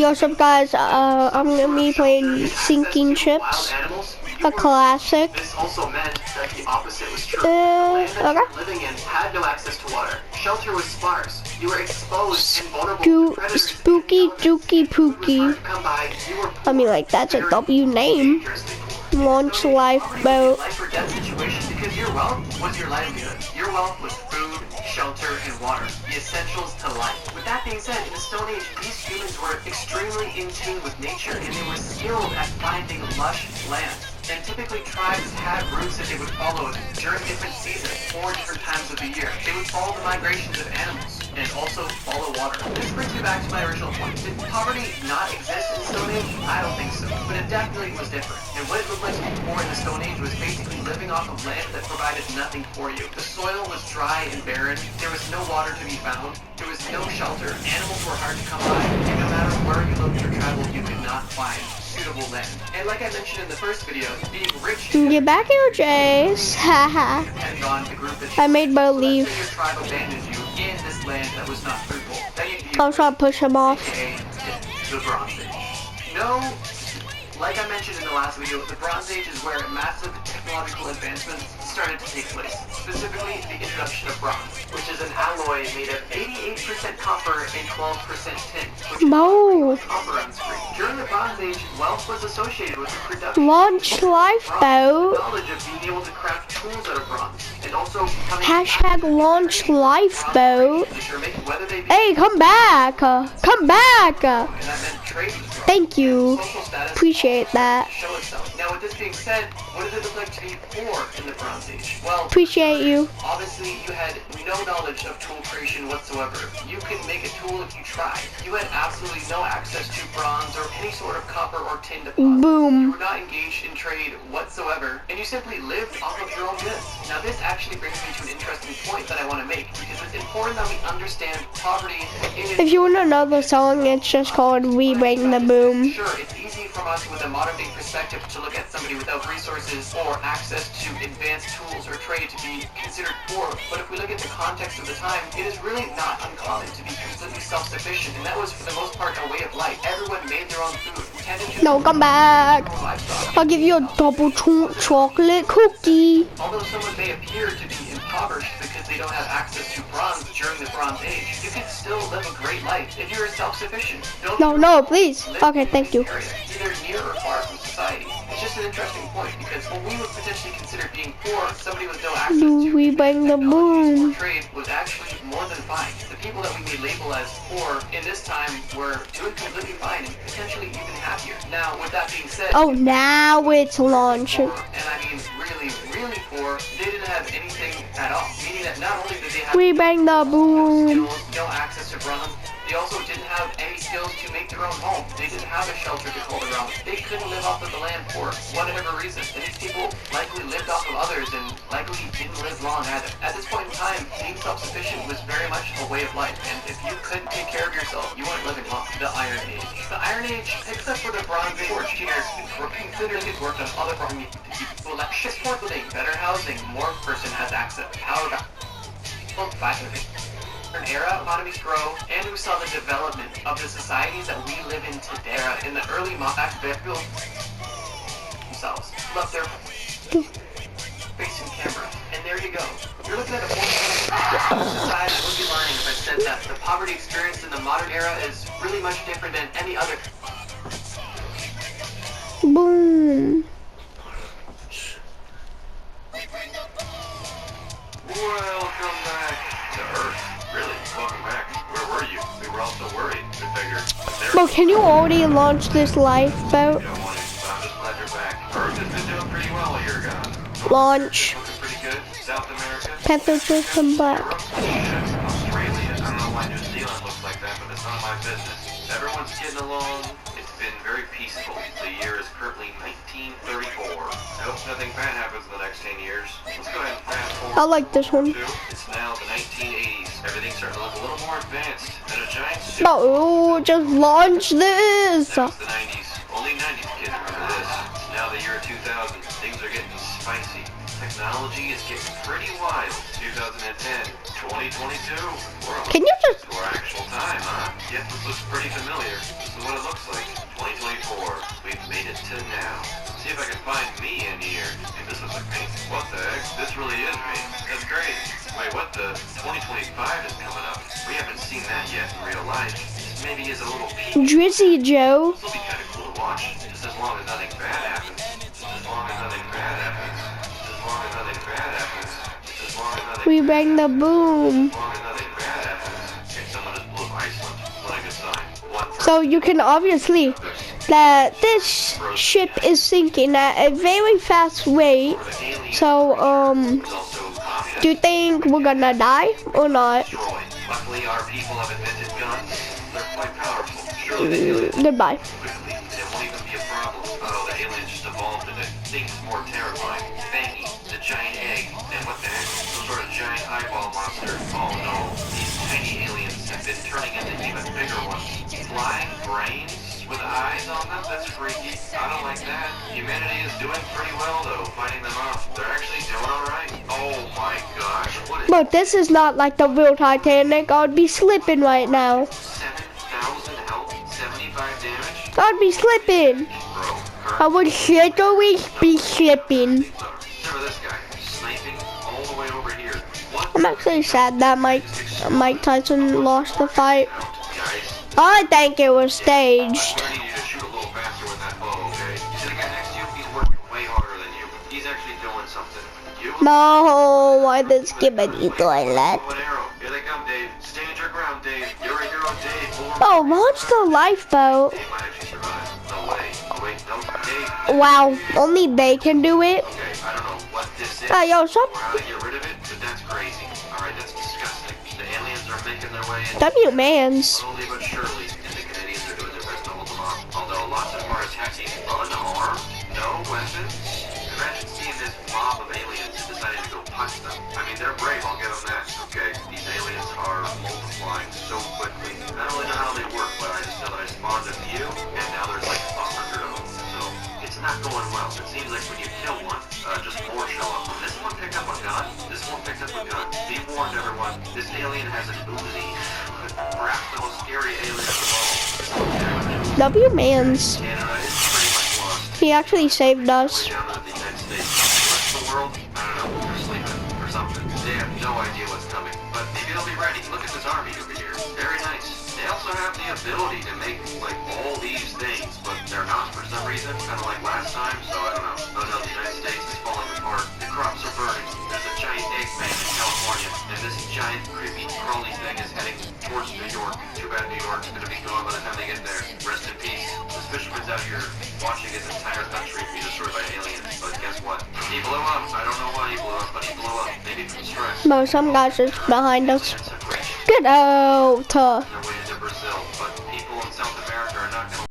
What's up, guys? I'm gonna be playing Sinking Ships, a classic. This also meant that the opposite was true. Okay. The land that you were living in had no access to water. Shelter was sparse. You were exposed and vulnerable to predators. Spooky Dookie Pookie. I mean, like, that's a W name. Launch lifeboat. Life or death situation because your wealth was your livelihood. Your wealth was food, shelter, and water, the essentials to life. With that being said, in the Stone Age, these humans were extremely in tune with nature, and they were skilled at finding lush land. And typically tribes had routes that they would follow during different seasons, 4 different times of the year. They would follow the migrations of animals, and also follow water. This brings me back to my original point. Did poverty not exist in the Stone Age? I don't think so, but it definitely was different. And what it looked like before in the Stone Age was basically living off of land that provided nothing for you. The soil was dry and barren, there was no water to be found, there was no shelter, animals were hard to come by, and no matter where you looked or traveled, you could not find suitable land. And like I mentioned in the first video, being rich Get back here, Jace. Haha. depended on the group that I made believe. your tribe abandoned you in this land that was not fruitful. Then you'd be I'll try to push him off. aka the Bronze Age. No, like I mentioned in the last video, the Bronze Age is where massive technological advancements started to take place. Specifically, the introduction of bronze, which is an alloy made of 88% copper and 12% tin, which No. copper on screen. During the Bronze Age, wealth was associated with the production Launch lifeboat. knowledge of being able to craft tools out of bronze, and also becoming Hashtag launch lifeboat. whether they be Hey, come back. Come back. and that meant trade with bronze. Thank you. Social status Appreciate that. show itself. Now, with this being said, what did it look like to be poor in the Bronze Age? Well, Appreciate you. obviously, you had no knowledge of tool creation whatsoever. You could make a tool if you tried. You had absolutely no access to bronze or any sort of copper or tin deposit. You Boom. were not engaged in trade whatsoever, and you simply lived off of your own goods. Now, this actually brings me to an interesting point that I want to make, because it's important that we understand poverty in its If you want to know the song, it's just called We Bring the Boom. Sure, it's easy from us with a modern day perspective to look at somebody without resources or access to advanced tools or trade to be considered poor. But if we look at the context of the time, it is really not uncommon to be completely self-sufficient, and that was for the most part a way of life. Everyone made their own food, tended to No, come back. their own livestock. I'll give you a double chocolate cookie. Although someone may appear to be impoverished because they don't have access to bronze during the Bronze Age, you can still live a great life if you're self-sufficient. No, please. Okay, thank you. Either near or far from society. It's just an interesting point because what we would potentially consider being poor, somebody with no access to We bring the boom. trade was actually more than fine. The people that we may label as poor in this time were doing completely fine and potentially even happier. Now, with that being said, Oh, now it's launching. poor, and I mean really, really poor, they didn't have anything at all. Meaning that not only did they have We bring the boom. skills, no access to bronze, they also didn't have any skills to make their own home. They didn't have a shelter to call their own. They couldn't live off of the land for whatever reason. And these people likely lived off of others and likely didn't live long either. At this point in time, being self-sufficient was very much a way of life. And if you couldn't take care of yourself, you weren't living long. The Iron Age. The Iron Age, except for the Bronze Age, engineers were considered it worked on other farming people like shipboard building, better housing, more person has access to power. Well, an era, economies grow, and we saw the development of the societies that we live in today. In the early modern people themselves left their facing camera, and there you go. You're looking at a society. I would be lying if I said that the poverty experienced in the modern era is really much different than any other. Boom. Welcome back to Earth. Really? Welcome back. Where were you? We were all so worried. We figured there Bro, can you already launch this lifeboat? you don't want it, so I'm just glad you're back. Earth has been doing pretty well while you're gone. Launch. Looking pretty good. South America. Panther System back. Australia. I don't know why New Zealand looks like that, but it's none of my business. Everyone's getting along. It's been very peaceful. The year is currently 1934. I hope nothing bad happens in the next 10 years. Let's go ahead and fast forward. I like this one. It's now the 1980s. Everything's starting to look a little more advanced. And a giant suit. No, just launch this. That was the 90s. Only 90s kids remember this. It's now the year 2000. Things are getting spicy. Technology is getting pretty wild. 2010, 2022. Can you just? To our actual time, huh? Yep, this looks pretty familiar. This is what it looks like. 2024. We've made it to now. See if I can find me in here. Hey, this looks like me. What the heck? This really is me. That's great. Wait, what the? 2025 is coming up. We haven't seen that yet in real life. This maybe is a little peek. Drizzy Joe. This will be kind of cool to watch. Just as long as nothing bad happens. Just as long as nothing bad happens. Just as long as nothing bad happens. Just as long as nothing. We bang the boom. As long as nothing bad happens. Okay, someone just blew up Iceland. What a good sign. One person. So you can obviously that this ship is sinking at a very fast rate. So do you think we're gonna die or not? Destroyed. Luckily, our people have invented guns. They're quite powerful. Surely the aliens Goodbye. quickly. It won't even be a problem. Oh, the aliens just evolved into things more terrifying. Fangy, the giant egg, and what the heck? Some sort of giant eyeball monster. Oh no, these tiny aliens have been turning into even bigger ones. Flying brains with eyes on them? That's freaky. I don't like that. Humanity is doing pretty well though, fighting them off. They're actually doing alright. Oh my gosh, what is But this is not like the real Titanic. I'd be slipping right now. 7,000 health, 75 damage? I'd be slipping. Bro, I would literally be slipping. remember this guy, sniping all the way over here. What? I'm actually sad that Mike Tyson lost the fight. Guys, I think it was staged. I need you to shoot a little faster with that bow, okay? You see the guy next to you? He's working way harder than you. He's actually doing something. You? No, why did Skibbity doing that? An arrow. Here they come, Dave. Stand your ground, Dave. You're a hero, Dave. Oh, launch the lifeboat. Dave might actually survive. No way. Oh, wait, no. Dave. Wow, only they can do it. Okay, I don't know what this is Yo, stop. or how to get rid of it, but that's crazy. Alright, that's disgusting. The aliens are making their way in. W-Mans. Slowly but surely, and the Canadians are doing their best to hold them off. Although lots of them are attacking unarmed, no weapons. Imagine seeing this mob of aliens and deciding to go punch them. I mean, they're brave, I'll give them that, okay? These aliens are multiplying so quickly. I don't really know how they work, but I just know that I spawned a few, and now there's like 100 of them. So, it's not going well. It seems like when you kill one, just more show up. This one picked up a gun. This one picked up a gun. Be warned, everyone. This alien has an Uzi. Perhaps the most scary alien of all. W-Mans. Canada is pretty much lost. He actually saved us. Way down to the United States. The rest of the world, I don't know, they're sleeping or something. They have no idea what's coming. But maybe they'll be ready. Look at this army over here. Very nice. They also have the ability to make, like, all these things, but they're not for some reason, kind of like last time, so I don't know. Oh no, the United States is falling apart. The crops are burning. There's a giant egg man in California, and this giant, creepy, crawly thing is heading towards New York. Too bad New York's gonna be gone by the time they get there. Rest in peace. This fisherman's out here watching his entire country be destroyed by aliens, but guess what? He blew up. I don't know why he blew up, but he blew up. Maybe from stress. No, some guys are behind us. And separation. Get out. Their way into Brazil, but people in South America